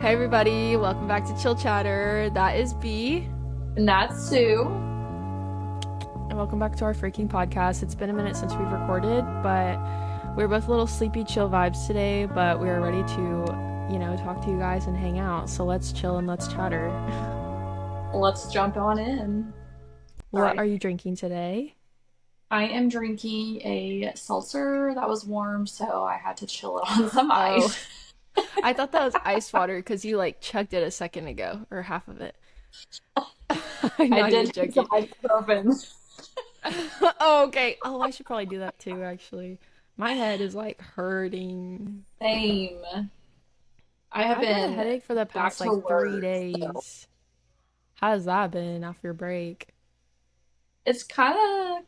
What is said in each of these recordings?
Hey everybody, welcome back to Chill Chatter. That is B, And that's Sue. and welcome back to our freaking podcast. It's been a minute since we've recorded, but we're both a little sleepy, chill vibes today, but we are ready to, talk to you guys and hang out. So let's chill and let's chatter. Let's jump on in. What Sorry. are you drinking today? I am drinking a seltzer that was warm, so I had to chill it on some Oh, ice. I thought that was ice water because you like chugged it a second ago, or half of it. I'm I not even did take some joking. ibuprofen. Oh, okay. Oh, I should probably do that too, actually. My head is like hurting. Same. I have I've had a been headache for the back past to like three work, so days. How's that been after your break? it's kind of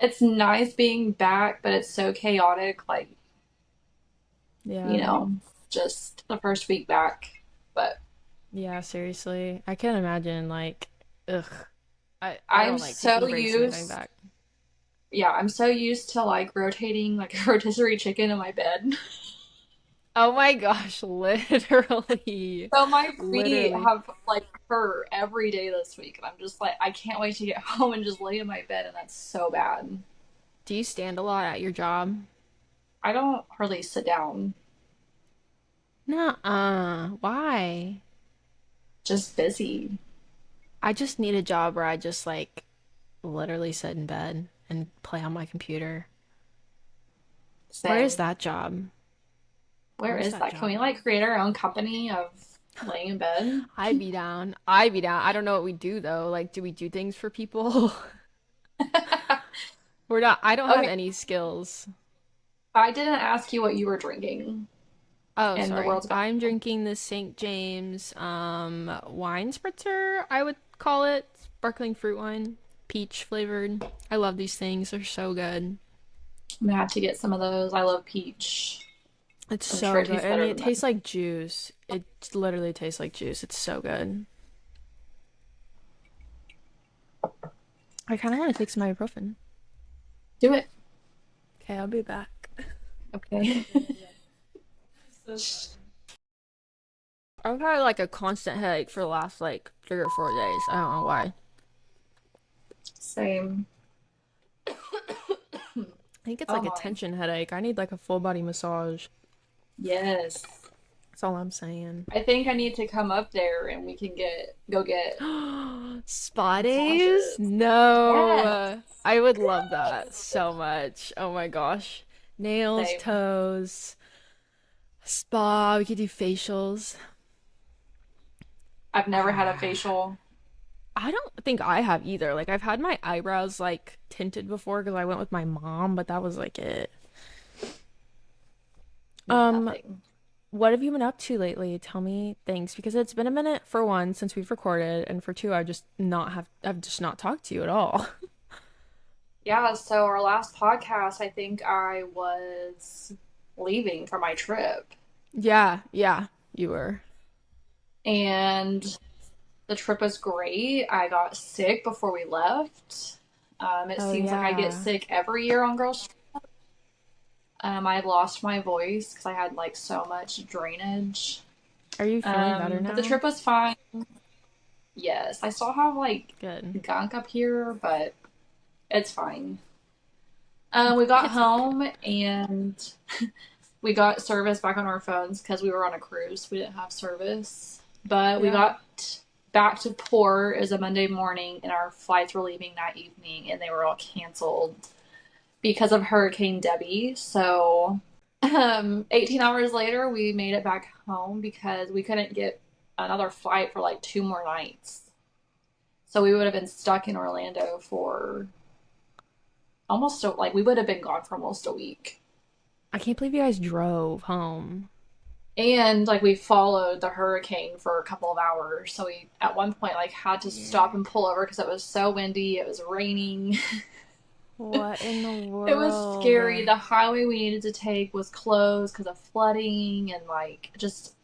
it's nice being back, but it's so chaotic. You Yeah. know, just the first week back. But Yeah, seriously. I can't imagine like ugh. I I'm don't like so taking breaks and then going used. back. Yeah, I'm so used to like rotating like a rotisserie chicken in my bed. Oh my gosh, literally. So my feet Literally. have like hurt every day this week, and I'm just like, I can't wait to get home and just lay in my bed, and that's so bad. Do you stand a lot at your job? I don't hardly sit down, Nuh-uh. Why? just busy. I just need a job where I just like literally sit in bed and play on my computer. Where is Same. that job? Where Where's is that that? Can job? we like create our own company of laying in bed? I'd be down. I'd be down. I don't know what we do though. Like, do we do things for people? We're not. I don't have Okay, any skills. I didn't ask you what you were drinking, Oh, and the sorry. world's about I'm drinking the St. James wine spritzer, I would call it. Sparkling fruit wine, peach flavored. I love these things. They're so good. I'm gonna have to get some of those. I love peach. It's I'm sure so it good. tastes I mean, better it than that. tastes like juice. It literally tastes like juice. It's so good. I kind of want to take some ibuprofen. Do it. Okay, I'll be back. Okay. I've had like a constant headache for the last like 3 or 4 days. I don't know why. Same. I think it's Oh like a my. tension headache. I need like a full body massage. Yes. That's all I'm saying. I think I need to come up there and we can go get Spa days? massages. Yes. No. I would love that so much. Oh my gosh. Nails, Same. toes, spa. We could do facials. I've never had a facial. I don't think I have either. Like I've had my eyebrows like tinted before because I went with my mom, but that was like it. Um, Nothing. what have you been up to lately? Tell me things because it's been a minute for one since we've recorded, and for two, I've just not talked to you at all. Yeah, so our last podcast, I think I was leaving for my trip. Yeah, yeah, you were. And the trip was great. I got sick before we left. It Oh seems like I get yeah. sick every year on girls' trip. I lost my voice because I had like so much drainage. Are you feeling better But the now? trip was fine. Yes, I still have like Good. gunk up here, but it's fine. We got It's okay. home and we got service back on our phones because we were on a cruise. We didn't have service, but we Yeah. got back to port as a Monday morning, and our flights were leaving that evening, and they were all canceled because of Hurricane Debbie. So, 18 hours later, we made it back home because we couldn't get another flight for like 2 more nights. So we would have been stuck in Orlando for like we would have been gone for almost a week. I can't believe you guys drove home. And like we followed the hurricane for a couple of hours. So we at one point like had to stop and Ick. pull over because it was so windy, it was raining. What in the It was world? scary. The highway we needed to take was closed because of flooding and like just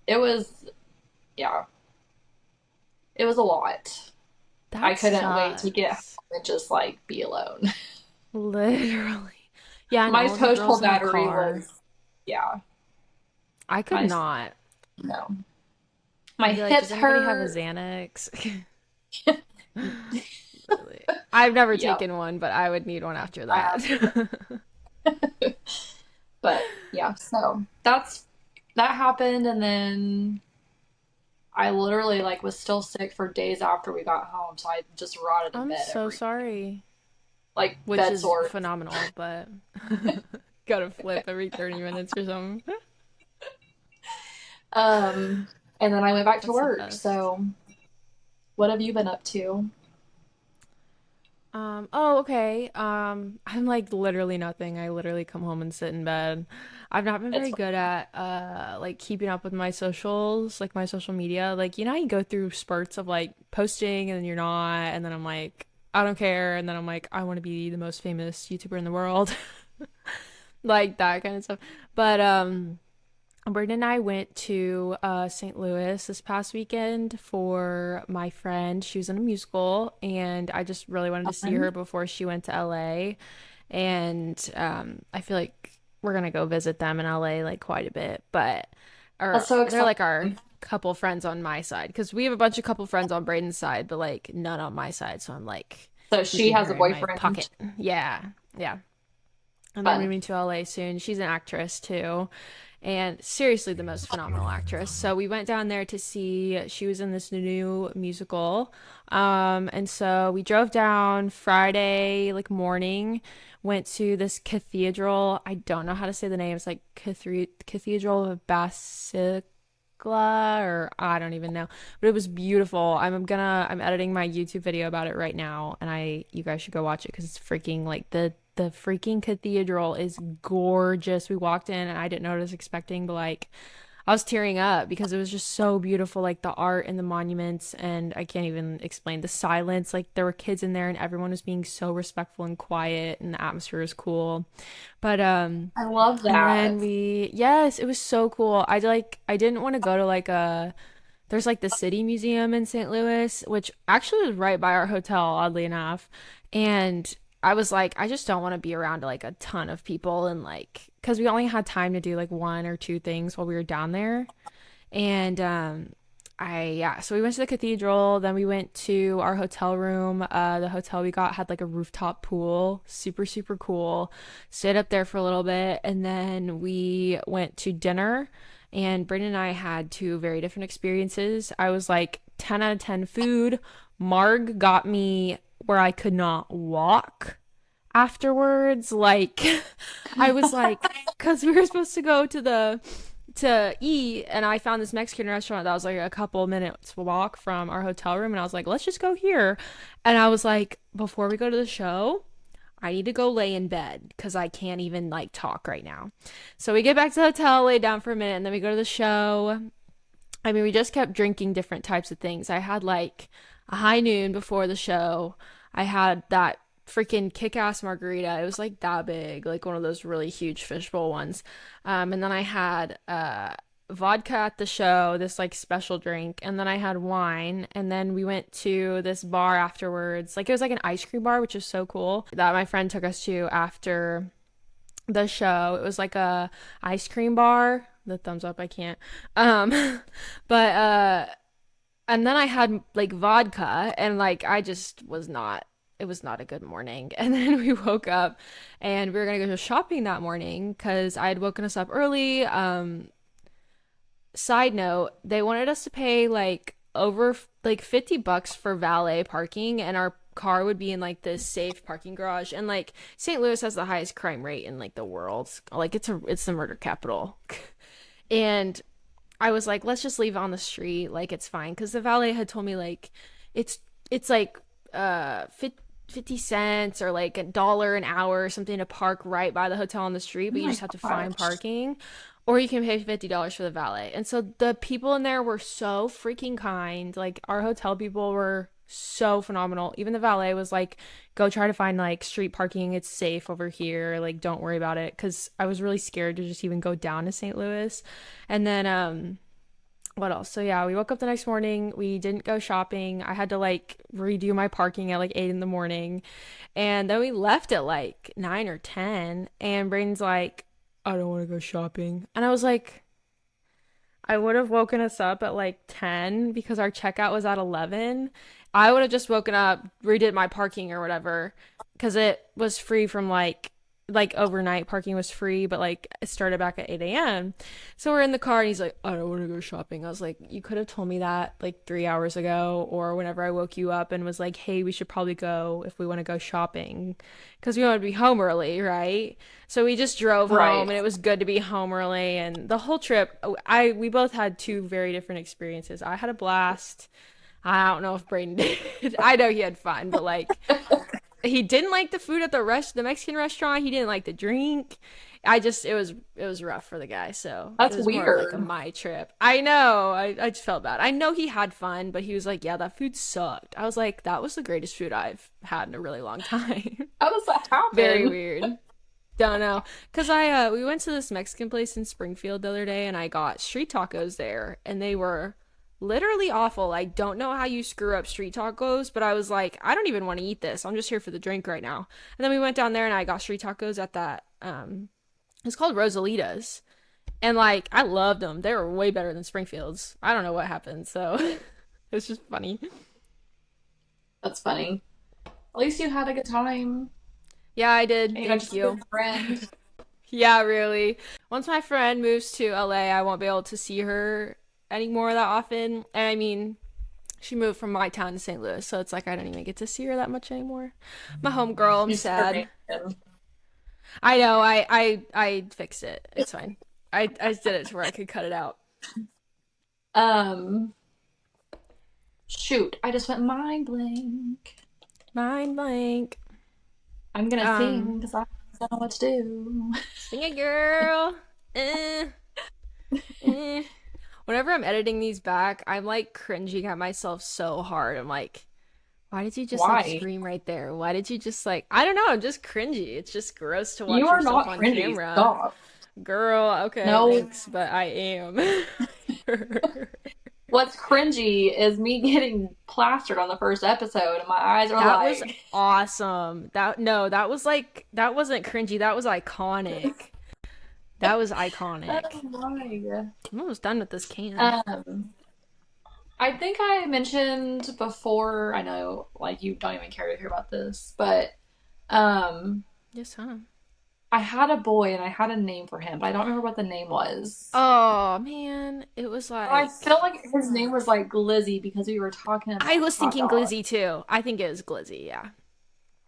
it was yeah, it was a lot. I That couldn't wait to get home sucks. and just like be alone. Literally. Yeah, and My all of you push girls pull in the battery car. was yeah. I could My not. No. My I'd be like, does hips anybody have a hurt. Xanax? Literally. I've never Yep, taken one, but I would need one after I have. that. But yeah, so that happened, and then I literally like was still sick for days after we got home, so I just rotted in I'm bed so every sorry. like Which bed is sores. phenomenal, but gotta flip every 30 minutes or something. Um, and then I went back to That's the work. best. So, what have you been up to? Oh, okay. I'm like literally nothing. I literally come home and sit in bed. I've not been It's very good at like keeping up with my socials, like my social media. Like, you know how you go through spurts of like posting and then you're not, and then I'm like, I don't care, and then I'm like, I want to be the most famous YouTuber in the world. Like that kind of stuff. But Brandon and I went to St. Louis this past weekend for my friend. She was in a musical, and I just really wanted to see fun. her before she went to LA. And I feel like we're gonna go visit them in LA like quite a bit, but That's or so they're like our exciting. couple friends on my side because we have a bunch of couple friends on Braden's side, but like none on my side. So I'm like So she keeping has her a in my boyfriend. pocket. Yeah, yeah. And they're Fun. moving to LA soon. She's an actress too, and seriously the most phenomenal actress. So we went down there to see, she was in this new musical. And so we drove down Friday like morning, went to this cathedral. I don't know how to say the name. It's like Cathedral of Basilica, or I don't even know. But it was beautiful. I'm editing my YouTube video about it right now, and I you guys should go watch it because it's freaking like the freaking cathedral is gorgeous. We walked in and I didn't know what I was expecting, but like I was tearing up because it was just so beautiful, like the art and the monuments, and I can't even explain the silence. Like there were kids in there and everyone was being so respectful and quiet, and the atmosphere was cool. But I love and that. then yes, it was so cool. I didn't want to go to like a there's like the City Museum in St. Louis, which actually was right by our hotel, oddly enough. And I was like, I just don't want to be around like a ton of people and like, because we only had time to do like one or two things while we were down there. And yeah, so we went to the cathedral, then we went to our hotel room. The hotel we got had like a rooftop pool, super, super cool. Stayed up there for a little bit, and then we went to dinner. And Brandon and I had two very different experiences. I was like 10 out of 10 food. Marg got me where I could not walk afterwards. Like, I was like, because we were supposed to go to eat, and I found this Mexican restaurant that was like a couple minutes walk from our hotel room, and I was like, let's just go here. And I was like, before we go to the show, I need to go lay in bed because I can't even like talk right now. So we get back to the hotel, lay down for a minute, and then we go to the show. I mean, we just kept drinking different types of things. I had like a high noon before the show. I had that freaking kick-ass margarita. It was like that big, like one of those really huge fishbowl ones. And then I had vodka at the show, this like special drink, and then I had wine, and then we went to this bar afterwards. Like it was like an ice cream bar, which is so cool that my friend took us to after the show. It was like a ice cream bar. The thumbs up, I can't. But and then I had like vodka, and like I just was not, it was not a good morning. And then we woke up and we were gonna go shopping that morning because I had woken us up early. Side note, they wanted us to pay like over like $50 for valet parking, and our car would be in like this safe parking garage. And like St. Louis has the highest crime rate in like the world. Like it's the murder capital. And I was like, let's just leave it on the street, like it's fine, because the valet had told me like it's it's like 50 cents or like $1 an hour or something to park right by the hotel on the street, Oh but you my just have to find gosh. parking, or you can pay $50 for the valet. And so the people in there were so freaking kind. Like our hotel people were so phenomenal. Even the valet was like, go try to find like street parking, it's safe over here, like don't worry about it, because I was really scared to just even go down to St. Louis. And then what else? So yeah, we woke up the next morning. We didn't go shopping. I had to like redo my parking at like 8 in the morning. And then we left at like 9 or 10. And Brayden's like, I don't want to go shopping. And I was like, I would have woken us up at like 10 because our checkout was at 11. I would have just woken up, redid my parking or whatever, because it was free from like overnight parking was free, but like it started back at 8 a.m. So we're in the car and he's like, I don't want to go shopping. I was like, you could have told me that like 3 hours ago or whenever I woke you up and was like, hey, we should probably go if we want to go shopping because we want to be home early, right? So we just drove home Right. and it was good to be home early and the whole trip I we both had two very different experiences. I had a blast. I don't know if Brayden did. I know he had fun, but like he didn't like the food at the Mexican restaurant. He didn't like the drink. It was rough for the guy, so it That's was more of like a weird. my trip. I know. I just felt bad. I know he had fun, but he was like, yeah, that food sucked. I was like, that was the greatest food I've had in a really long time. How does that Very happen? weird. Don't know. Cause I we went to this Mexican place in Springfield the other day and I got street tacos there and they were literally awful. I don't know how you screw up street tacos, but I was like, I don't even want to eat this. I'm just here for the drink right now. And then we went down there and I got street tacos at that it's called Rosalita's. And like I loved them. They were way better than Springfield's. I don't know what happened, so it's just funny. That's funny. At least you had a good time. Yeah, I did. And you got Thank to see your you. friend. Yeah, really. Once my friend moves to LA, I won't be able to see her anymore that often. And I mean, she moved from my town to St. Louis, so it's like I don't even get to see her that much anymore. My homegirl, I'm You see her sad. man. I know, I fixed it. It's fine. I did it to where I could cut it out. Um, shoot, I just went mind blank. Mind blank. I'm gonna Um, sing because I don't know what to do. Sing it, girl. Eh, eh. Whenever I'm editing these back, I'm like cringing at myself so hard. I'm like, why did you just like Why? scream right there? Why did you just like I don't know, I'm just cringy. It's just gross to You watch are yourself not on cringy. camera. Stop. Girl, okay, No. thanks, but I am. What's cringy is me getting plastered on the first episode, and my eyes are That was like, awesome. That no, that was like that wasn't cringy. That was iconic. That was iconic. oh my. I'm almost done with this can. Um, I think I mentioned before, I know like you don't even care to hear about this, but um Yes, huh? I had a boy and I had a name for him, but I don't remember what the name was. Oh man, it was I like feel like his name was like Glizzy because we were talking I about was hot thinking dogs. glizzy too. I think it was glizzy, yeah.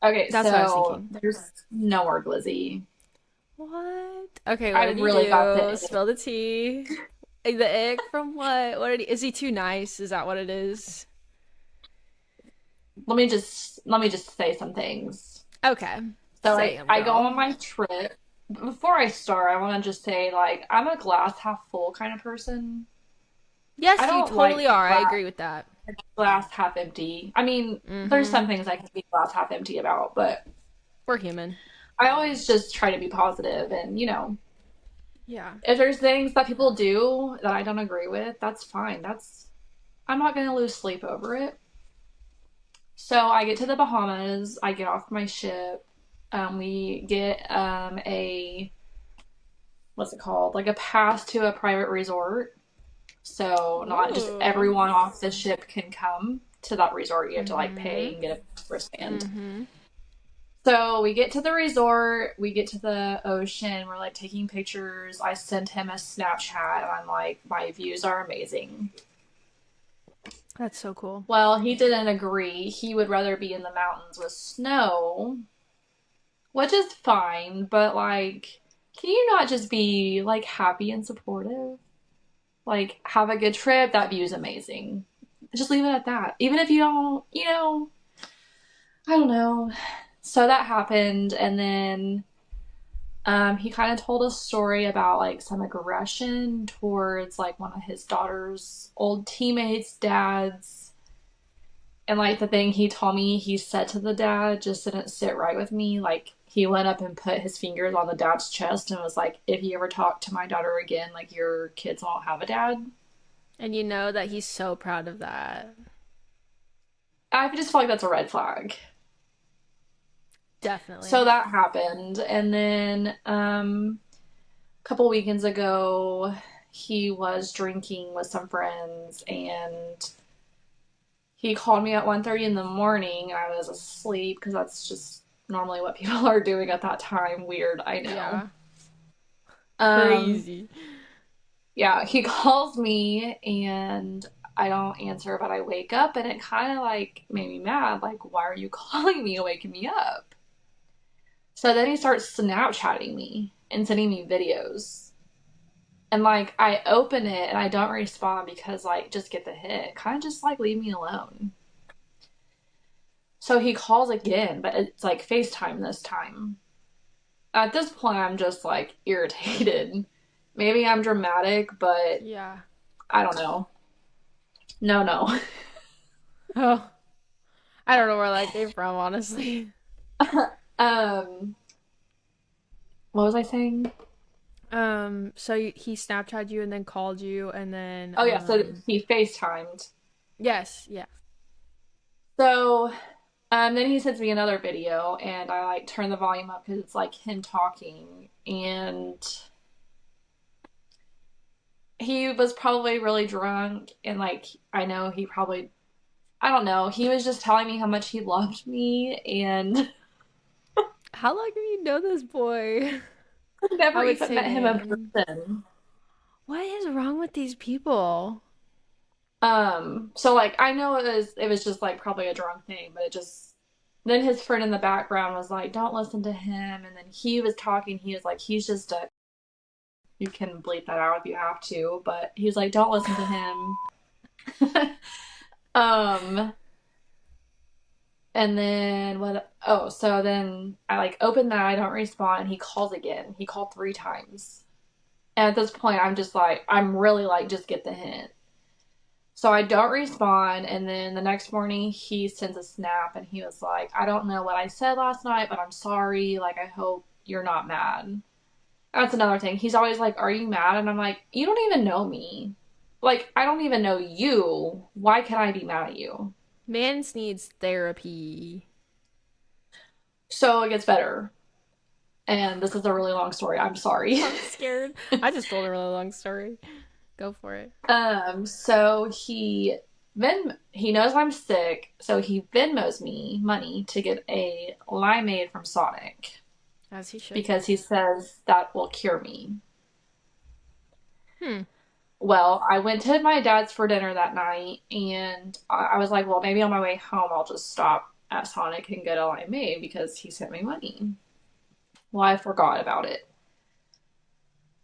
Okay, That's what I was so thinking. there's no more Glizzy. What? Okay, what I did he really got do? the Spill the tea. The egg from what? What did he? Is he too nice? Is that what it is? let me just say some things. Okay, So say I, 'em, I go girl. on my trip. Before I start, I want to just say like I'm a glass half full kind of person. I Yes, you don't totally like are. I glass, agree with that. glass half empty. I mean, there's Mm-hmm. some things I can be glass half empty about, but We're human. I always just try to be positive and Yeah. if there's things that people do that I don't agree with, that's fine. I'm not going to lose sleep over it. So I get to the Bahamas, I get off my ship. We get a what's it called? Like a pass to a private resort. So not just Ooh. everyone off the ship can come to that resort. You have to like Mm-hmm. pay and get a wristband. Mm-hmm. So we get to the resort, we get to the ocean, we're like taking pictures. I sent him a Snapchat and I'm like, my views are amazing. That's so cool. Well, he didn't agree. He would rather be in the mountains with snow, which is fine, but like, can you not just be like happy and supportive? Like, have a good trip, that view's amazing. Just leave it at that. Even if you don't, I don't know. So that happened, and then he kind of told a story about like some aggression towards like one of his daughter's old teammates' dads. And like the thing he told me he said to the dad just didn't sit right with me. Like he went up and put his fingers on the dad's chest and was like, if you ever talk to my daughter again, like your kids won't have a dad. And you know that he's so proud of that. I just feel like that's a red flag. So Definitely. that happened. And then a couple weekends ago, he was drinking with some friends and he called me at 1:30 in the morning. I was asleep because that's just normally what people are doing at that time. Weird, I know. Yeah. Um, Crazy. yeah, he calls me and I don't answer, but I wake up and it kind of like made me mad. Like, why are you calling me and waking me up? So then he starts Snapchatting me and sending me videos. And like I open it and I don't respond because like just get the hint. Kind of just like leave me alone. So he calls again, but it's like FaceTime this time. At this point I'm just like irritated. Maybe I'm dramatic, but Yeah. I don't know. No, no. Oh, I don't know where that came from, honestly. um what was I saying? So he Snapchatted you and then called you and then Oh yeah, so he FaceTimed. yes, yeah. So then he sends me another video, and I like turn the volume up because it's like him talking, and he was probably really drunk, and like I know he probably I don't know, he was just telling me how much he loved me, and How long have you known this boy? I've I never would even say met him in man. person. What is wrong with these people? So like I know it was just like probably a drunk thing, but it just then his friend in the background was like, "Don't listen to him," and then he was talking. He was like, "He's just a." You can bleep that out if you have to, but he's like, "Don't listen to him." um, and then what? Oh, so then I like open that. I don't respond, and he calls again. He called 3 times, and at this point, I'm just like, I'm really like, just get the hint. So I don't respond, and then the next morning he sends a snap and he was like, I don't know what I said last night, but I'm sorry. Like, I hope you're not mad. That's another thing. He's always like, are you mad? And I'm like, you don't even know me. Like, I don't even know you. Why can I be mad at you? Mans needs therapy. So it gets better. And this is a really long story. I'm sorry. I'm scared. I just told a really long story. Go for it. So he knows I'm sick, so he Venmos me money to get a limeade from Sonic As he should. because he says that will cure me. Hmm. Well, I went to my dad's for dinner that night, and I was like, well, maybe on my way home I'll just stop at Sonic and get a limeade because he sent me money. Well, I forgot about it.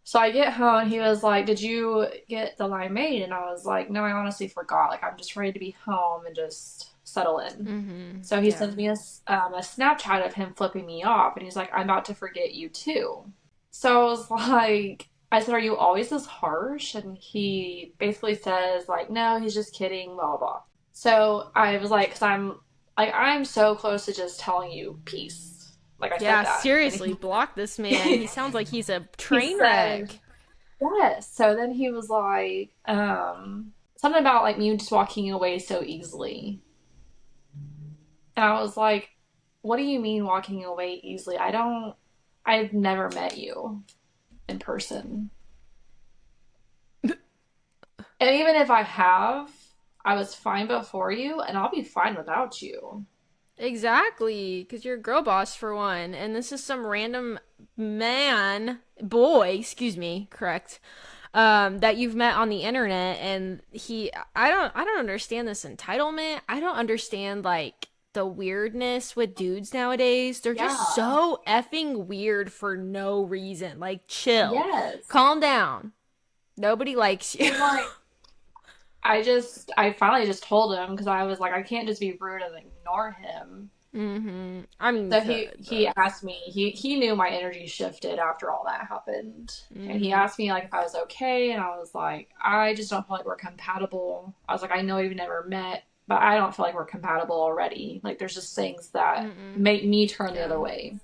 So I get home, and he was like, "Did you get the limeade?" And I was like, "No, I honestly forgot. Like, I'm just ready to be home and just settle in." Mm-hmm. So he Yeah. sends me a Snapchat of him flipping me off, and he's like, "I'm about to forget you too." So I was like, I said, "Are you always this harsh?" And he basically says like, "No, he's just kidding." Blah blah blah. So I was like, "Cause I'm so close to just telling you peace." Like I said Yeah, that, and seriously, block this man. He sounds like he's a he train said. wreck. Yes. So then he was like, something about like me just walking away so easily. And I was like, what do you mean walking away easily? I've never met you in person. And even if I have, I was fine before you, and I'll be fine without you. Exactly, because you're a girl boss for one, and this is some random boy, excuse me, correct, that you've met on the internet, and I don't understand this entitlement. I don't understand like the weirdness with dudes nowadays. They're just Yeah. so effing weird for no reason. Like, chill, Yes. calm down. Nobody likes you. And like, I finally just told him because I was like, I can't just be rude and ignore him. Mm-hmm. I mean, you So he could, he but asked me. He knew my energy shifted after all that happened, and he mm-hmm. asked me like if I was okay, and I was like, I just don't feel like we're compatible. I was like, I know we've never met, but I don't feel like we're compatible already. Like there's just things that Mm-mm. make me turn the Yeah. other way.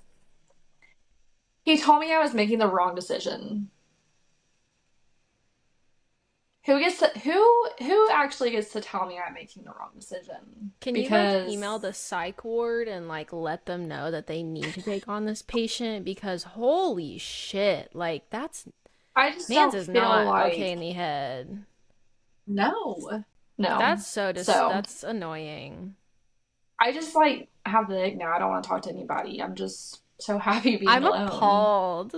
He told me I was making the wrong decision. Who actually gets to tell me I'm making the wrong decision? Can you like email Because the psych ward and like let them know that they need to take on this patient because holy shit, like I just Mans don't is feel not okay like in the head. no, no. So That's annoying. I just like have the ick now. I don't want to talk to anybody. I'm just so happy being I'm alone. appalled.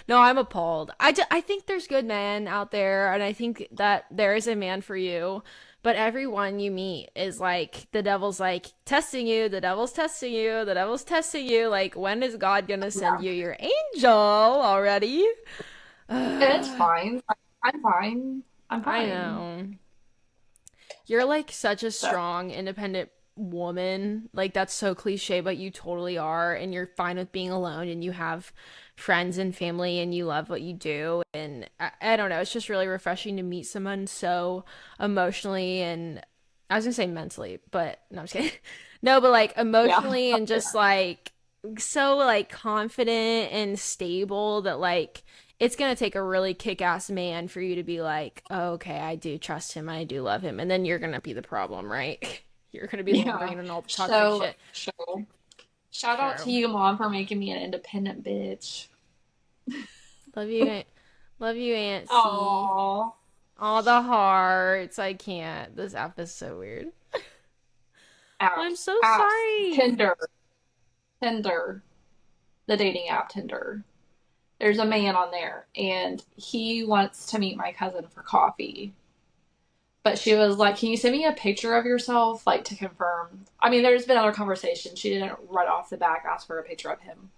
No, I'm appalled. I think there's good men out there, and I think that there is a man for you. But everyone you meet is like, the devil's like testing you, the devil's testing you, the devil's testing you. Like, when is God gonna send Yeah, you your angel already? it's I fine. I'm fine. I'm fine. know. You're like such a So strong, independent woman. Like, that's so cliche, but you totally are. And you're fine with being alone, and you have friends and family, and you love what you do. And I don't know. It's just really refreshing to meet someone so emotionally, and I was gonna say mentally, but no, I'm just kidding. No, but like yeah, emotionally, and just like so like confident and stable that like it's gonna take a really kick-ass man for you to be like, oh, okay, I do trust him, I do love him, and then you're gonna be the problem, right? You're gonna be the one yeah. bringing in all the toxic So shit. so shout out to True. you, mom, for making me an independent bitch. Love you, love you, Aunt C. Oh, All the hearts. I can't. This app is so weird. I'm apps, so apps, sorry. Tinder, Tinder, the dating app Tinder. There's a man on there, and he wants to meet my cousin for coffee. But she was like, "Can you send me a picture of yourself, like to confirm?" I mean, there's been other conversations. She didn't right off the back ask for a picture of him.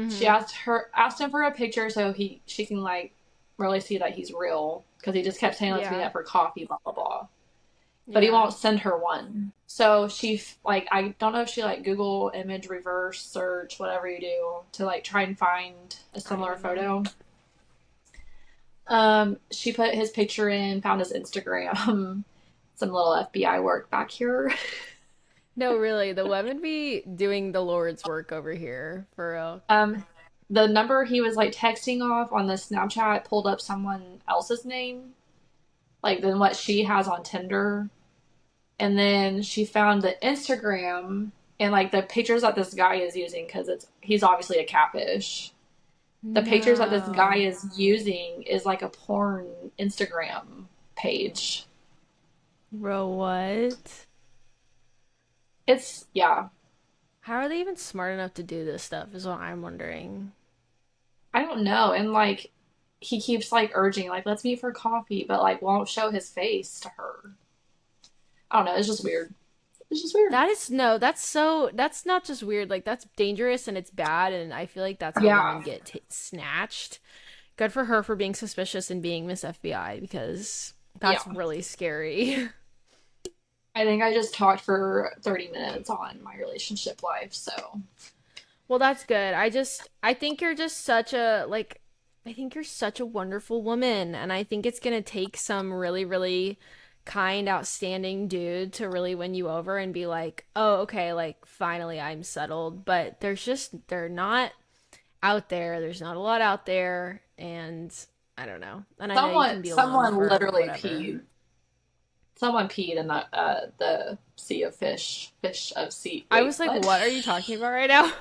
She Mm-hmm. asked him for a picture so she can like really see that he's real because he just kept saying let's meet Yeah. up for coffee, blah blah blah. But he Yeah. won't send her one. So she like I don't know if she like Google image reverse search whatever you do to like try and find a I don't similar even know. photo. She put his picture in, found his Instagram, some little FBI work back here. No, really, the women be doing the Lord's work over here, for real. Um, the number he was like texting off on the Snapchat pulled up someone else's name, like than what she has on Tinder. And then she found the Instagram and like the pictures that this guy is using because he's obviously a catfish. The pictures that this guy No. is using is like a porn Instagram page. Bro, what? It's yeah. How are they even smart enough to do this stuff, is what I'm wondering. I don't know. And like he keeps like urging, like, let's meet for coffee, but like won't show his face to her. I don't know, it's just weird. It's just weird. That is no, that's so, that's not just weird, like that's dangerous and it's bad, and I feel like that's how women Yeah. get snatched. Good for her for being suspicious and being Miss FBI, because Yeah. that's really scary. I think I just talked for 30 minutes on my relationship life, so Well, that's good. I think you're just such a like I think you're such a wonderful woman, and I think it's gonna take some really, really kind, outstanding dude to really win you over and be like, "Oh, okay, like finally I'm settled." But they're not out there. There's not a lot out there, and I don't know. And I know you can be alone someone for literally whatever. peed. Someone peed in the sea of fish. Fish of sea. I Wait, was like, what? "What are you talking about right now?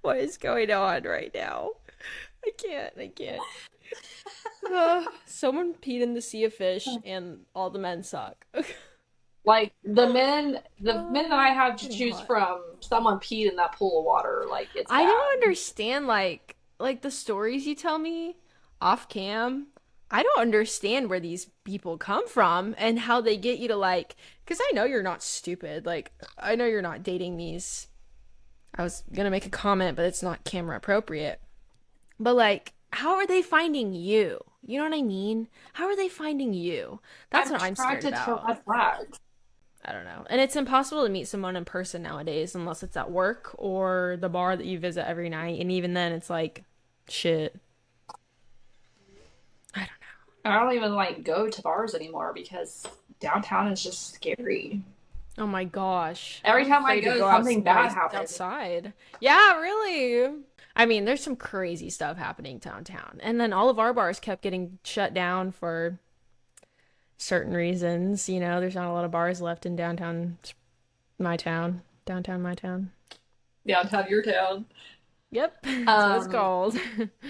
What is going on right now? I can't. I can't." Someone peed in the sea of fish, and all the men suck. Like the men that I have to Getting choose hot. from, someone peed in that pool of water. Like it's I don't bad. understand like the stories you tell me off cam. I don't understand where these people come from and how they get you to like, because I know you're not stupid. Like, I know you're not dating these. I was gonna make a comment, but it's not camera appropriate. But like, how are they finding you? You know what I mean? How are they finding you? That's I'm what I'm scared attracted to about. red flags. I don't know. And it's impossible to meet someone in person nowadays unless it's at work or the bar that you visit every night. And even then, it's like, shit. I don't I don't even like go to bars anymore because downtown is just scary. know. Oh my gosh. Every I'm time I afraid to go, go something bad right happens. outside. Yeah, really. I mean, there's some crazy stuff happening downtown. And then all of our bars kept getting shut down for certain reasons. You know, there's not a lot of bars left in downtown my town. Downtown my town. Downtown your town. Yep, that's what it's Um, called.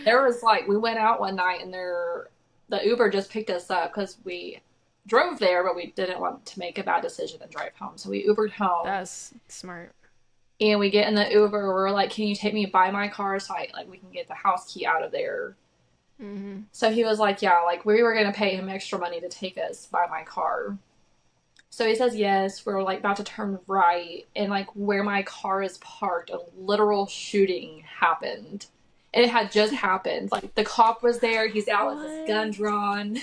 there was like we went out one night and the Uber just picked us up because we drove there, but we didn't want to make a bad decision and drive home. So we Ubered home That's smart. and we get in the Uber. We're like, "Can you take me by my car so we can get the house key out of there?" Hmm. So he was like, "Yeah, like we were gonna pay him extra money to take us by my car." So he says yes. We're like about to turn right, and like where my car is parked, a literal shooting happened. And it had just happened. Like the cop was there. He's out with his gun What? drawn.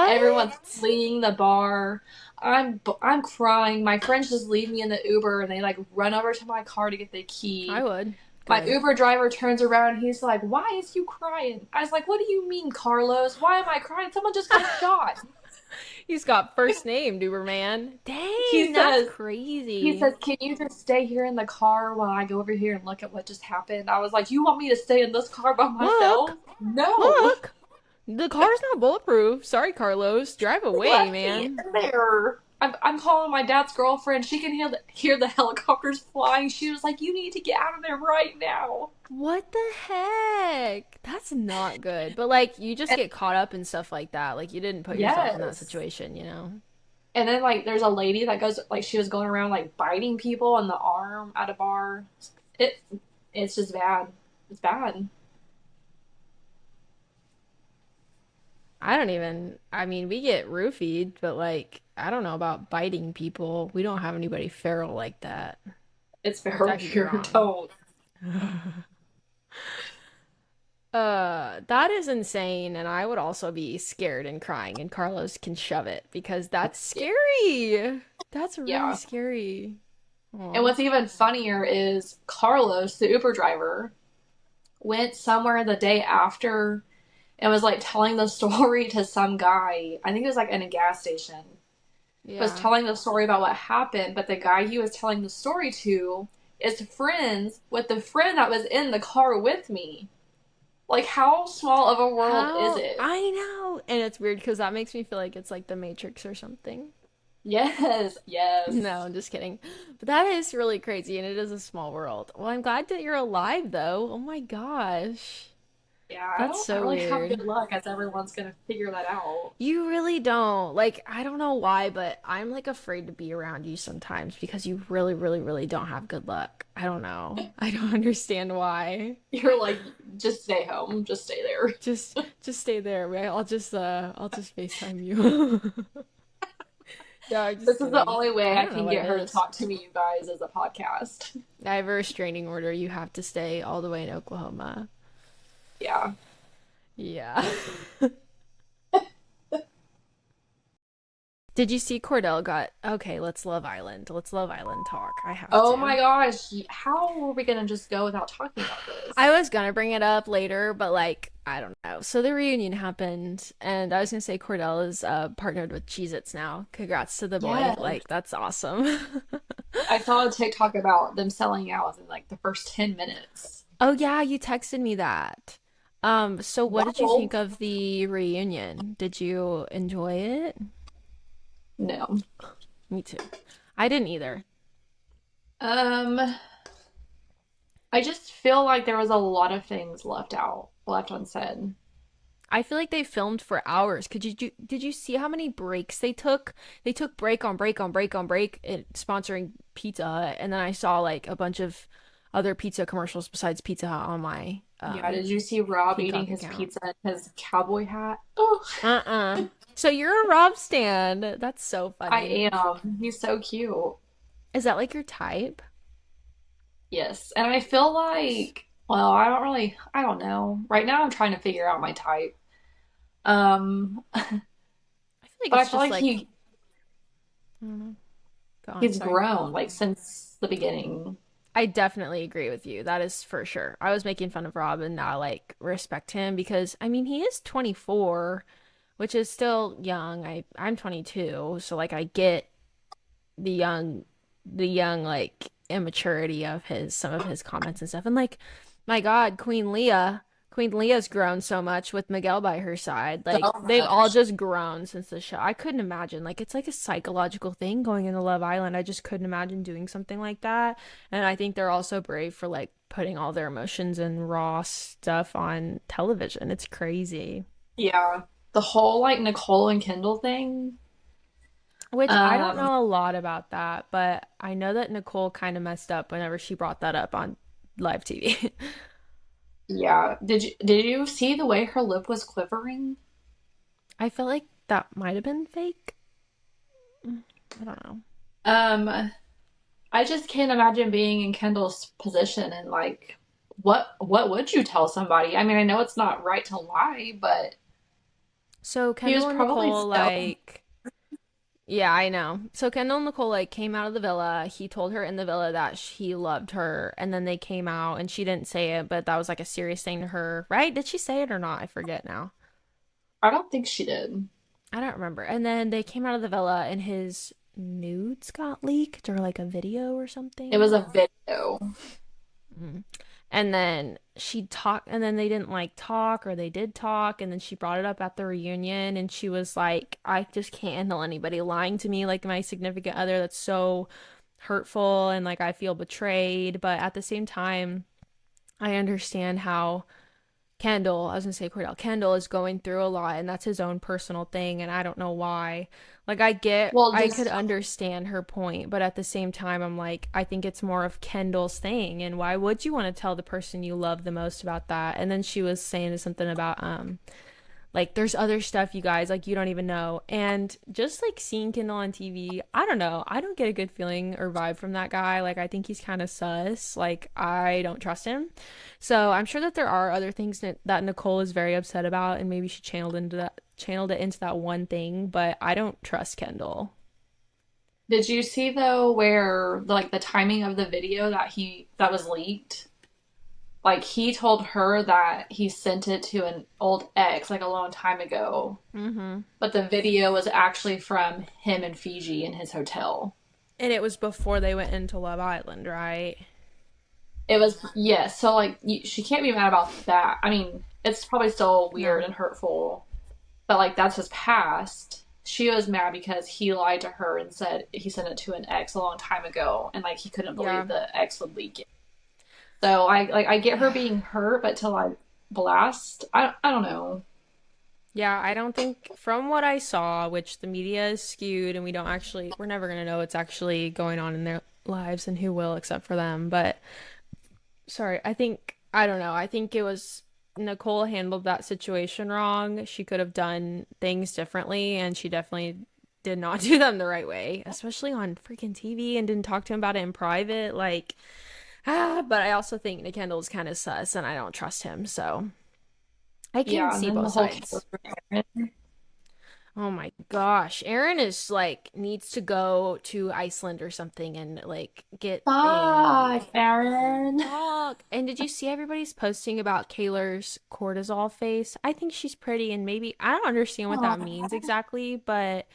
Everyone's What? fleeing the bar. I'm crying. My friends just leave me in the Uber and they like run over to my car to get the I key. would. My Good. Uber driver turns around and he's like, "Why is you crying?" I was like, "What do you mean, Carlos? Why am I crying? Someone just got shot." He's got first name, Duberman. He Dang, that's says, he crazy. says, "Can you just stay here in the car while I go over here and look at what just happened?" I was like, "You want me to stay in this car by myself?" Look, No. look. The car's not bulletproof. Sorry, Carlos. Drive away, Left me man. in there. I'm calling my dad's girlfriend. She can hear the helicopters flying. She was like, "You need to get out of there right now." What the heck? That's not good. But like you just And get caught up in stuff like that. Like you didn't put yourself in that yes. situation, you know? And then like there's a lady that goes like she was going around like biting people in the arm at a bar. It it's just bad. It's bad. I mean, we get roofied, but like I don't know about biting people. We don't have anybody feral like that. It's But very I could be weird. wrong. Don't. That is insane, and I would also be scared and crying, and Carlos can shove it because that's Yeah. scary. That's really Yeah. scary. And Oh. what's even funnier is Carlos, the Uber driver, went somewhere the day after and was like telling the story to some guy. I think it was like in a gas station. Was Yeah. telling the story about what happened, but the guy he was telling the story to is friends with the friend that was in the car with me. Like, how small of a world is How? it? I know. And it's weird because that makes me feel like it's like the Matrix or something. Yes, No, yes. I'm just kidding. But that is really crazy, and it is a small world. Well, I'm glad that you're alive, though. Oh my gosh. Yeah, I That's don't so really have good weird. luck as everyone's gonna figure that out. You really don't. Like, I don't know why, but I'm like afraid to be around you sometimes because you really, really, really don't have good luck. I don't know. I don't understand why. You're like, just stay home, just stay there. Just stay there, right? I'll just FaceTime you. Yeah, I'm just This is the kidding. only way I I don't know can what get it her to is. talk to me, you guys, is a podcast. I have a restraining order. You have to stay all the way in Oklahoma. Yeah. Yeah. Did you see Cordell got okay, let's Love Island. Let's Love Island talk. I have Oh my to. gosh, how are we gonna just go without talking about I this? was gonna bring it up later, but like, I don't know. So the reunion happened, and I was gonna say Cordell is partnered with Cheez-Its now. Congrats to the boy. Yes. Like, that's awesome. I saw a TikTok about them selling out within like the first 10 minutes. Oh yeah, you texted me that. So what did you think Wild. of the reunion? Did you enjoy it? No. Me too. I didn't either. Um, I just feel like there was a lot of things left out, left unsaid. I feel like they filmed for hours. Did you see how many breaks they took? They took break on break on break on break sponsoring Pizza Hut, and then I saw like a bunch of other pizza commercials besides Pizza Hut on my Yeah, did you see Rob eating Peacock his account. pizza and his cowboy hat? Oh, Uh-uh. So you're a Rob stan. That's so funny. I am. He's so cute. Is that like your type? Yes. And I feel Nice. like, well, I don't know. Right now I'm trying to figure out my type. I feel like But I it's feel just like like I don't know. Go on, he's sorry. grown like since the beginning. I definitely agree with you. That is for sure. I was making fun of Rob and now like respect him because I mean he is 24, which is still young. I'm 22, so like I get the young like immaturity of his some of his comments and stuff. And like my God, Queen Leah's grown so much with Miguel by her side. Like So they've all much. just grown since the show. I couldn't imagine. Like it's like a psychological thing going into Love Island. I just couldn't imagine doing something like that. And I think they're also brave for like putting all their emotions and raw stuff on television. It's crazy. Yeah. The whole like Nicole and Kendall thing. Which I don't Um, know a lot about that, but I know that Nicole kind of messed up whenever she brought that up on live TV. yeah. Did you see the way her lip was quivering? I feel like that might have been fake. I don't know. Um, I just can't imagine being in Kendall's position and like what would you tell somebody? I mean, I know it's not right to lie, but So he was Kendall and probably Nicole, so. like, yeah, I know. So Kendall and Nicole, like, came out of the villa. He told her in the villa that he loved her, and then they came out, and she didn't say it, but that was like a serious thing to her, right? Did she say it or not? I forget now. I don't think she did. I don't remember. And then they came out of the villa, and his nudes got leaked, or like a video or It was something. a video. Mhm. And then she talked, and then they didn't like talk, or they did talk, and then she brought it up at the reunion, and she was like, I just can't handle anybody lying to me, like my significant other. That's so hurtful, and like I feel betrayed. But at the same time, I understand how Kendall, I was gonna say Cordell, Kendall is going through a lot and that's his own personal thing and I don't know why. Like Well, I could just understand her point, but at the same time I'm like, I think it's more of Kendall's thing and why would you want to tell the person you love the most about that? And then she was saying something about like there's other stuff you guys like you don't even know. And just like seeing Kendall on TV, I don't know. I don't get a good feeling or vibe from that guy. Like I think he's kind of sus. Like I don't trust him. So I'm sure that there are other things that Nicole is very upset about and maybe she channeled it into that one thing, but I don't trust Kendall. did you see though where like the timing of the video that was leaked? Like he told her that he sent it to an old ex like a long time ago, Mm-hmm. but the video was actually from him in Fiji in his hotel. And it was before they went into Love Island, right? It was, yes. So like she can't be mad about that. I mean, it's probably still weird No. and hurtful, but like that's his past. She was mad because he lied to her and said he sent it to an ex a long time ago, and like he couldn't believe Yeah. the ex would leak it. So I get her being hurt, but to like blast, I don't know. Yeah, I don't think from what I saw, which the media is skewed and we're never going to know what's actually going on in their lives and who will except for them. But sorry, I don't know. I think it was Nicole handled that situation wrong. She could have done things differently and she definitely did not do them the right way, especially on freaking TV and didn't talk to him about it in private. Like, but I also think Nick Kendall's kind of sus and I don't trust him. So I can Yeah, and see then both the whole Taylor sides. Aaron. Oh my gosh. Aaron is like needs to go to Iceland or something and like get a Fuck, Aaron. dog. And did you see everybody's posting about Kaylor's cortisol face? I think she's pretty and maybe I don't understand what that means Aw. exactly, but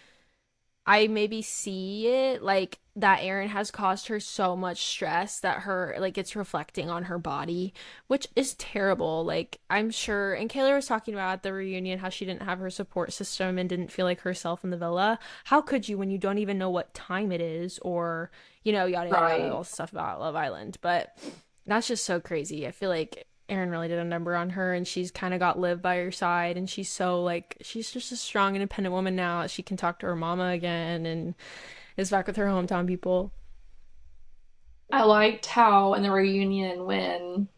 I maybe see it like that Erin has caused her so much stress that her like it's reflecting on her body, which is terrible. Like I'm sure and Kayla was talking about at the reunion how she didn't have her support system and didn't feel like herself in the villa. How could you when you don't even know what time it is or, yada yada yada, Right. all stuff about Love Island. But that's just so crazy. I feel like Erin really did a number on her and she's kind of got Liv by her side and she's so like she's just a strong independent woman now. She can talk to her mama again and is back with her hometown people. I liked how in the reunion when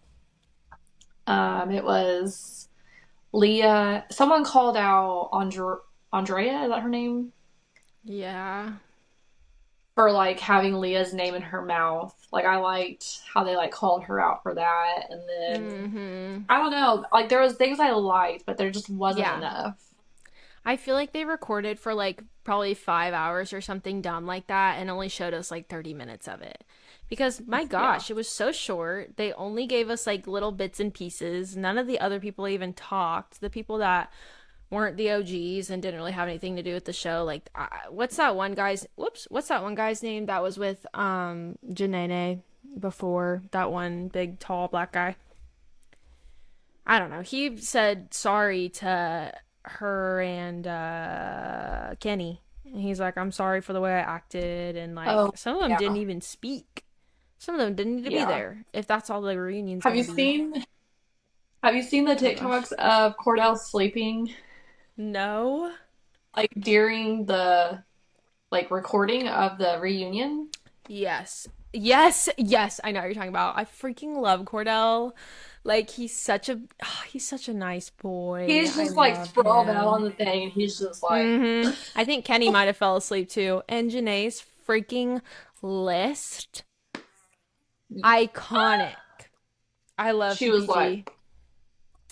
it was Leah, someone called out Andrea, is that her name? Yeah. For like having Leah's name in her mouth. Like I liked how they like called her out for that. And then Mm-hmm. I don't know, like there was things I liked, but there just wasn't Yeah. enough. I feel like they recorded for like probably 5 hours or something dumb like that and only showed us like 30 minutes of it. Because my Yeah. gosh, it was so short. They only gave us like little bits and pieces. None of the other people even talked. The people that weren't the OGs and didn't really have anything to do with the show. Like, what's that one guy's name that was with Janene before that one big tall black guy? I don't know. He said sorry to her and Kenny. And he's like, I'm sorry for the way I acted. And like, Oh, some of them didn't yeah. even speak. Some of them didn't need to be Yeah. there if that's all the reunion's Have gonna you be. seen have you seen the Oh gosh. TikToks of Cordell sleeping No. like during the like recording of the reunion? Yes. Yes, yes, I know what you're talking about. I freaking love Cordell. Like he's such a nice boy. He's I just like love sprawled out on him. the thing and he's just like I think Kenny might have fell asleep too. And Janae's freaking list, iconic. I love she was like TPG.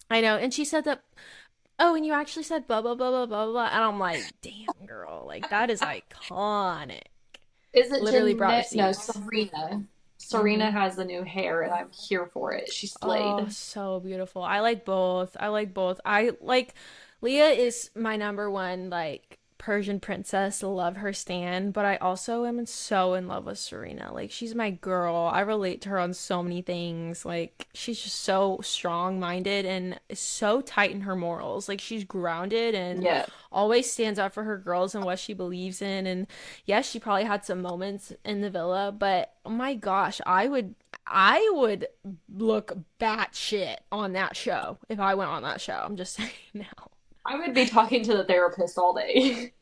I know. And she said that, oh, and you actually said blah blah blah blah blah blah. And I'm like, damn girl, like that is iconic. is it Literally brought Jeanette? No, receipts. Serena. Mm-hmm. Serena has the new hair and I'm here for it. She Oh, slayed. so beautiful. I like both. I like both. I like Leah is my number one like Persian princess. Love her stan, but I also am so in love with Serena. Like she's my girl. I relate to her on so many things. Like she's just so strong-minded and is so tight in her morals. Like she's grounded and Yeah. always stands up for her girls and what she believes in. And yes, she probably had some moments in the villa, but oh my gosh, I would look batshit on that show if I went on that show. I'm just saying now. I would be talking to the therapist all day.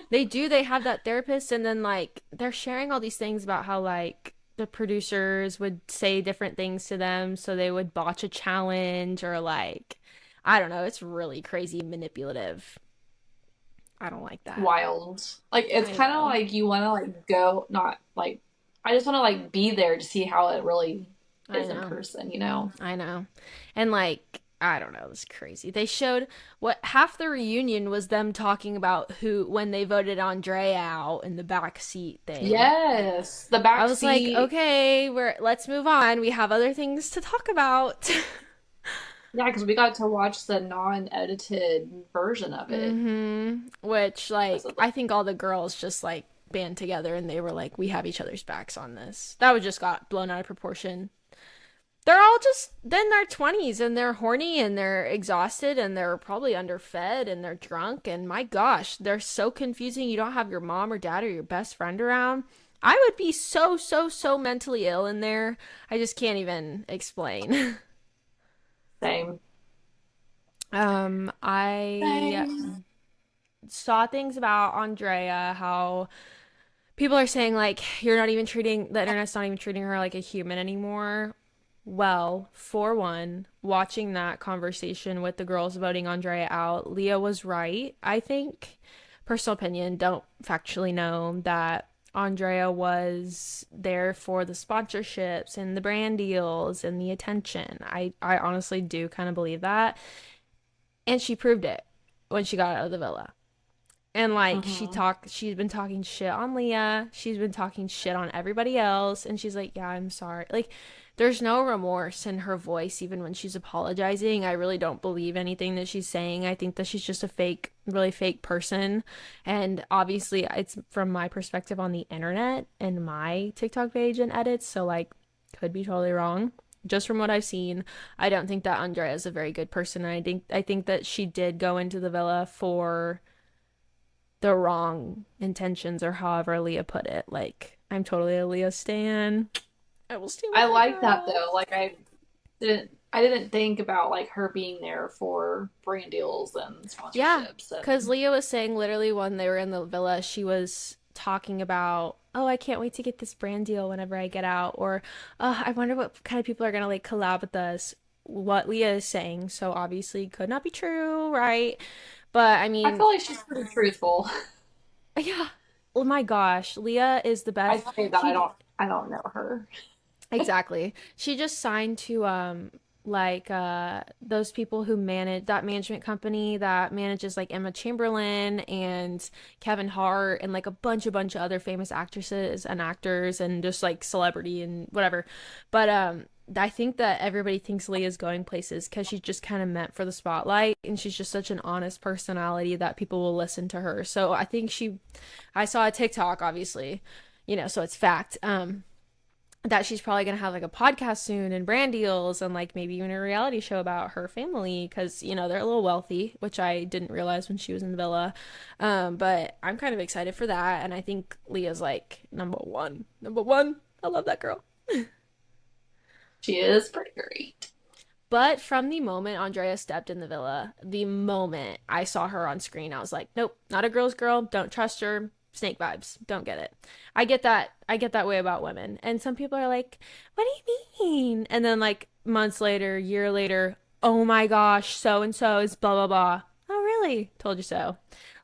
They do, they have that therapist, and then like they're sharing all these things about how like the producers would say different things to them so they would botch a challenge or like I don't know, it's really crazy manipulative. I don't like that. Wild. Like it's I kind of know. like you want to like go, not like I just want to like be there to see how it really I is in know. person, you know? I know. And like, I don't know, it's crazy. They showed what half the reunion was them talking about who when they voted Andrea out in the back seat thing. Yes, the I back was like, seat. okay, let's move on. We have other things to talk about. Yeah, because we got to watch the non-edited version of it Which because like of the I think all the girls just like band together and they were like, we have each other's backs on this. That was just got blown out of proportion. They're all just in their 20s and they're horny and they're exhausted and they're probably underfed and they're drunk and my gosh, they're so confusing. You don't have your mom or dad or your best friend around. I would be so mentally ill in there. I just can't even explain. same. I Same. saw things about Andrea, how people are saying like you're not even treating the internet's not even treating her like a human anymore. Well, for one, watching that conversation with the girls voting Andrea out, Leah was right. I think, personal opinion, don't factually know that Andrea was there for the sponsorships and the brand deals and the attention. I honestly do kind of believe that. And she proved it when she got out of the villa. And like Hmm. she's been talking shit on Leah. She's been talking shit on everybody else. And she's like, yeah, I'm sorry. Like, there's no remorse in her voice, even when she's apologizing. I really don't believe anything that she's saying. I think that she's just a fake, really fake person. And obviously, it's from my perspective on the internet and my TikTok page and edits. So, like, could be totally wrong. Just from what I've seen, I don't think that Andrea is a very good person. And I think that she did go into the villa for the wrong intentions or however Leah put it. Like, I'm totally a Leah stan. I will stand I with my like that though. girls. Like I didn't think about like her being there for brand deals and Yeah, sponsorships because and Leah was saying literally when they were in the villa, she was talking about, oh, I can't wait to get this brand deal whenever I get out, or I wonder what kind of people are gonna like collab with us. What Leah is saying, so obviously could not be true, right? But I I mean, feel like she's pretty truthful. yeah. Oh my gosh, Leah is the I best. say that She I don't know her. Exactly. She just signed to like those people who manage that management company that manages like Emma Chamberlain and Kevin Hart and like a bunch of other famous actresses and actors and just like celebrity and whatever. But I think that everybody thinks Leah's going places because she's just kind of meant for the spotlight and she's just such an honest personality that people will listen to her. So I saw a TikTok, obviously, so it's fact. That she's probably gonna have like a podcast soon and brand deals and like maybe even a reality show about her family because they're a little wealthy, which I didn't realize when she was in the villa. But I'm kind of excited for that, and I think Leah's like number one. Number one. I love that girl. She is pretty great. But from the moment Andrea stepped in the villa, the moment I saw her on screen, I was like, nope, not a girl's girl. Don't trust her. Snake vibes. Don't get it. I get that. I get that way about women. And some people are like, what do you mean? And then like months later, year later, oh my gosh, so and so is blah blah blah. Oh really? Told you so.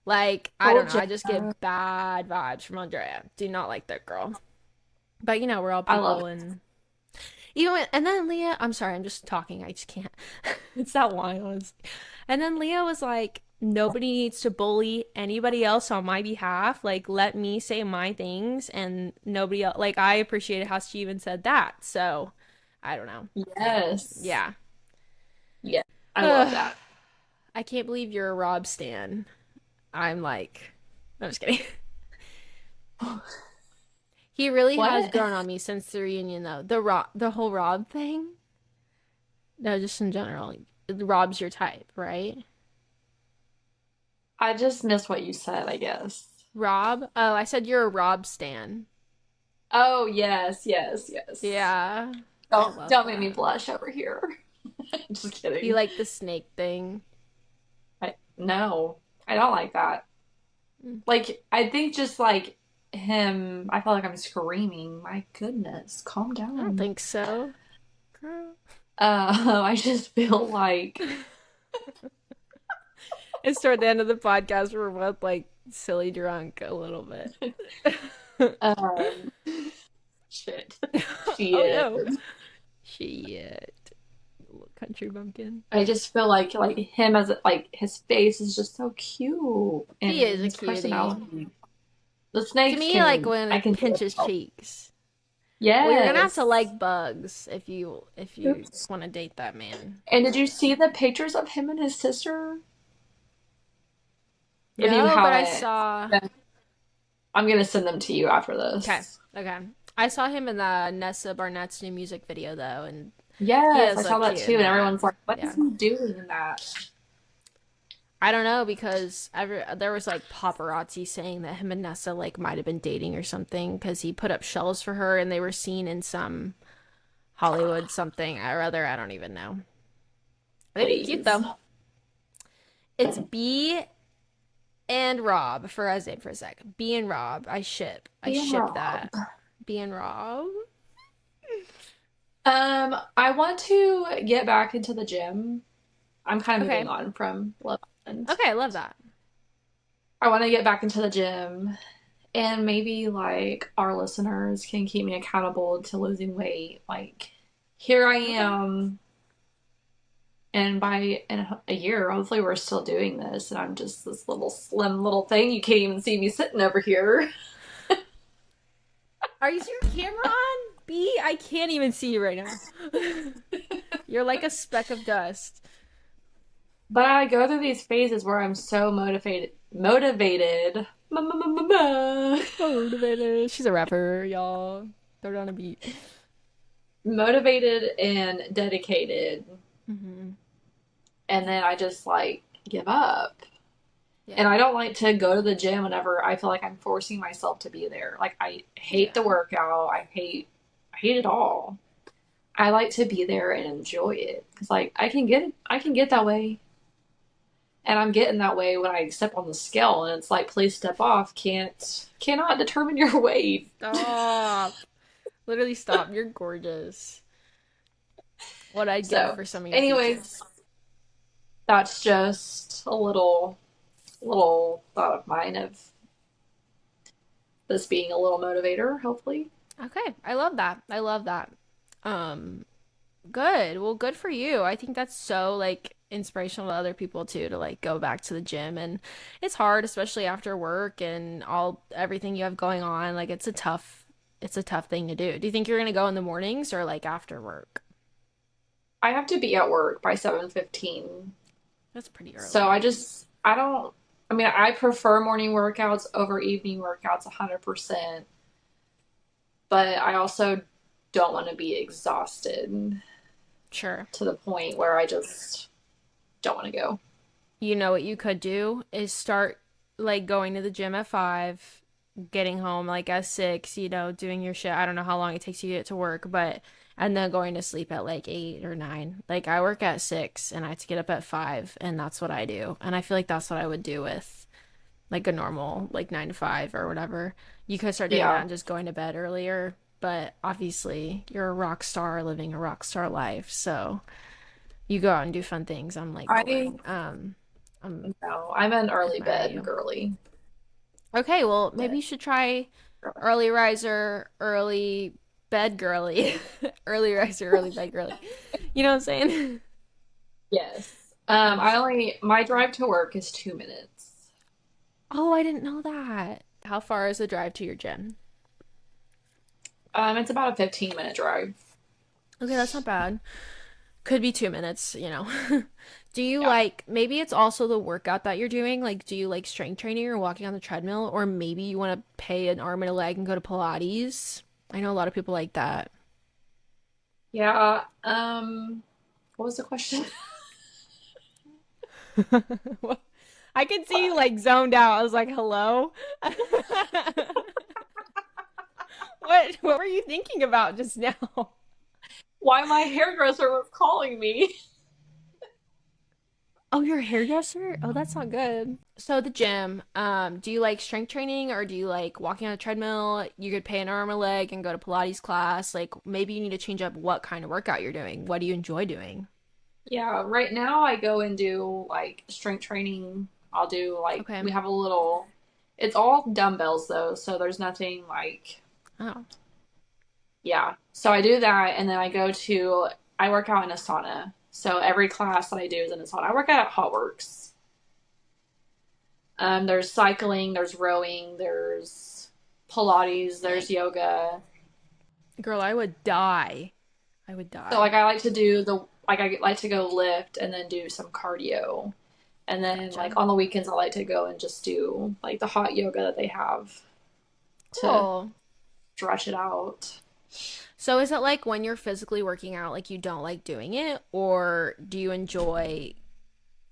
Like, I don't know. Told you. I just get bad vibes from Andrea. Do not like that girl. But we're all I love people and and then Leah, I'm sorry, I'm just talking. I just can't. It's that wild. And then Leah was like, nobody needs to bully anybody else on my behalf. Like, let me say my things and nobody else. Like, I appreciated how she even said that. So, I don't know. it. Yes. Yeah. Yeah. I love I that. can't believe you're a Rob Stan. I'm like, I'm just kidding. He really has What? grown on me since the reunion, though. The whole Rob thing. No, just in general. Rob's your type, right? I just missed what you said, I guess. Rob? Oh, I said you're a Rob stan. Oh, yes, yes, yes. Yeah. I Don't love don't make me that. blush over here. Just You kidding. like the snake thing? No, I don't like that. Mm. Like, I think just like him, I feel like I'm screaming. My goodness, calm I don't down. think so. Girl. I just feel like, It's toward the end of the podcast. We're both like silly drunk a little bit. um, shit. She Oh is. no. Shit. Little country bumpkin. I just feel like him as like his face is just so cute He and is a his cutie. personality. The To snakes me, like can when I it can do pinches it. cheeks. Well, you're gonna have to Yes. like bugs if you Oops. want to date that man. And did you see the pictures of him and his sister? If you No, but I haven't, saw. then I'm gonna send them to you after Okay, this. okay. I saw him in the Nessa Barnett's new music video though, and he Yes, I does saw look that cute too, in and that. everyone's like, "What is Yeah. he doing in that?" I don't know because there was like paparazzi saying that him and Nessa like might have been dating or something because he put up shelves for her and they were seen in some Hollywood something or other. I don't even know. They'd be cute Please. though. It's B and Rob for Isaiah for a sec. B and Rob. I ship. I Being ship Rob. that. B and Rob. I want to get back into the gym. I'm kind of moving Okay. on from Love Island. Okay, I love that. I want to get back into the gym, and maybe like our listeners can keep me accountable to losing weight. Like, here I Okay. am, and by in a year, hopefully we're still doing this, and I'm just this little slim little thing. You can't even see me sitting over here. Are you your camera on? B, I can't even see you right now. You're like a speck of dust. But I go through these phases where I'm so motivated. Motivated. She's a rapper, y'all. Throw down a beat. Motivated and dedicated, Hmm. and then I just like give up. And Yeah. I don't like to go to the gym whenever I feel like I'm forcing myself to be there. Like I hate the Yeah. workout. I hate it all. I like to be there and enjoy it because like I can get that way, and I'm getting that way when I step on the scale, and it's like please step off. Cannot determine your weight. Stop. Literally stop. You're gorgeous. What I'd give So, for some of your anyways, features. that's just a little thought of mine of this being a little motivator, hopefully. Okay. I love that. I love that. Um, Good. Well, good for you. I think that's so like inspirational to other people too to like go back to the gym and it's hard especially after work and all everything you have going on. Like it's a tough thing to do. Do you think you're gonna go in the mornings or like after work? I have to be at work by 7:15. That's pretty So early. I don't I mean, I prefer morning workouts over evening workouts 100%, but I also don't want to be exhausted Sure. to the point where I just don't want to go. You know what you could do is start like going to the gym at 5, getting home like at 6, doing your shit. I don't know how long it takes you to get to work, but and then going to sleep at like 8 or 9. Like I work at 6 and I have to get up at 5, and that's what I do. And I feel like that's what I would do with like a normal like 9 to 5 or whatever. You could start doing that Yeah. and just going to bed earlier, but obviously you're a rock star living a rock star life, so you go out and do fun things. I'm like I boring. I'm no, I'm an I early admire bed you. girly. Okay, well maybe Yeah. you should try early riser, early bed girly. Early riser, early bed girly. You know what I'm saying? Yes. I'm I just only my drive to work is 2 minutes. Oh, I didn't know that. How far is the drive to your gym? It's about a 15-minute drive. Okay, that's not bad. Could be 2 minutes, you know. Do you Yeah. like, maybe it's also the workout that you're doing? Like, do you like strength training or walking on the treadmill? Or maybe you want to pay an arm and a leg and go to Pilates? I know a lot of people like that. Yeah. What was the question? Well, I could see you like zoned out. I was like, hello? What were you thinking about just now? Why my hairdresser was calling me. Oh, you're a hairdresser? Oh, that's not good. So the gym, do you like strength training or do you like walking on a treadmill? You could pay an arm or leg and go to Pilates class. Like maybe you need to change up what kind of workout you're doing. What do you enjoy doing? Yeah, right now I go and do like strength training. I'll do like Okay. we have a little it's all dumbbells though, so there's nothing like Oh, yeah. So I do that and then I work out in a sauna. So every class that I do is in a sauna. I work out at Hotworks. There's cycling, there's rowing, there's Pilates, dang. there's yoga. Girl, I would die. I would So die. like I like to do the like I like to go lift and then do some cardio. And then Gotcha. like on the weekends I like to go and just do like the hot yoga that they have to Cool. stretch it out. So is it like when you're physically working out, like you don't like doing it, or do you enjoy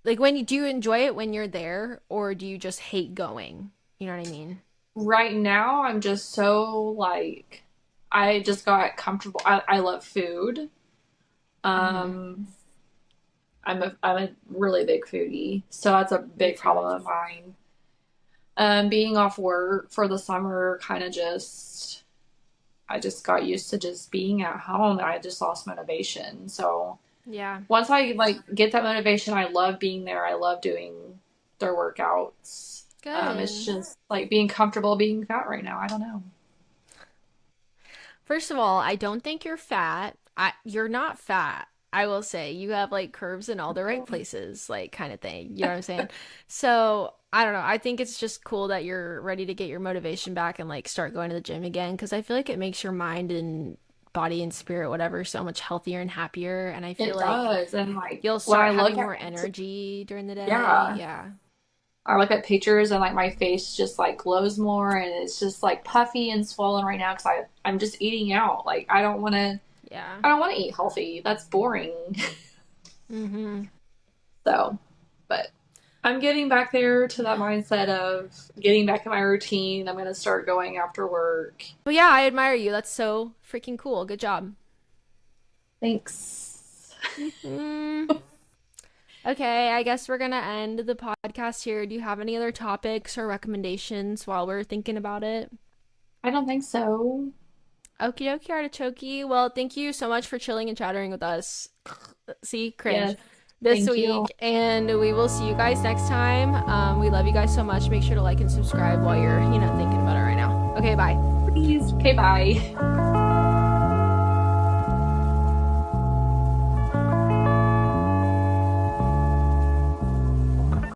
like when you do you enjoy it when you're there, or do you just hate going? You know what I mean? Right now I'm just so like I just got comfortable. I love food. Mm-hmm. Um I'm a really big foodie, so that's a Me big too. problem of mine. Being off work for the summer kind of just I just got used to just being at home and I just lost motivation. So Yeah. once I like get that motivation, I love being there. I love doing their workouts. It's Good. just like being comfortable being fat right now. I don't know. First of all, I don't think you're fat. You're not fat. I will say you have like curves in all the right places, like kind of thing. You know what I'm saying? So I don't know. I think it's just cool that you're ready to get your motivation back and like start going to the gym again because I feel like it makes your mind and body and spirit, whatever, so much healthier and happier. And I feel It like does. And like you'll when I start look having at more energy during the day. yeah, Yeah. I look at pictures and like my face just like glows more and it's just like puffy and swollen right now because I'm just eating out. Like Yeah. I don't want to eat healthy. That's boring. Mm-hmm. So, but I'm getting back there to that Yeah. mindset of getting back in my routine. I'm going to start going after work. But yeah, I admire you. That's so freaking cool. Good job. Thanks. Mm. Okay, I guess we're gonna end the podcast here. Do you have any other topics or recommendations while we're thinking about it? I don't think so. Okie dokie, artichoke. Well, thank you so much for chilling and chattering with us. See, cringe Yes. this Thank you. week, and we will see you guys next time. We love you guys so much. Make sure to like and subscribe while you're, thinking about it right now. Okay, bye. Please. Okay, bye.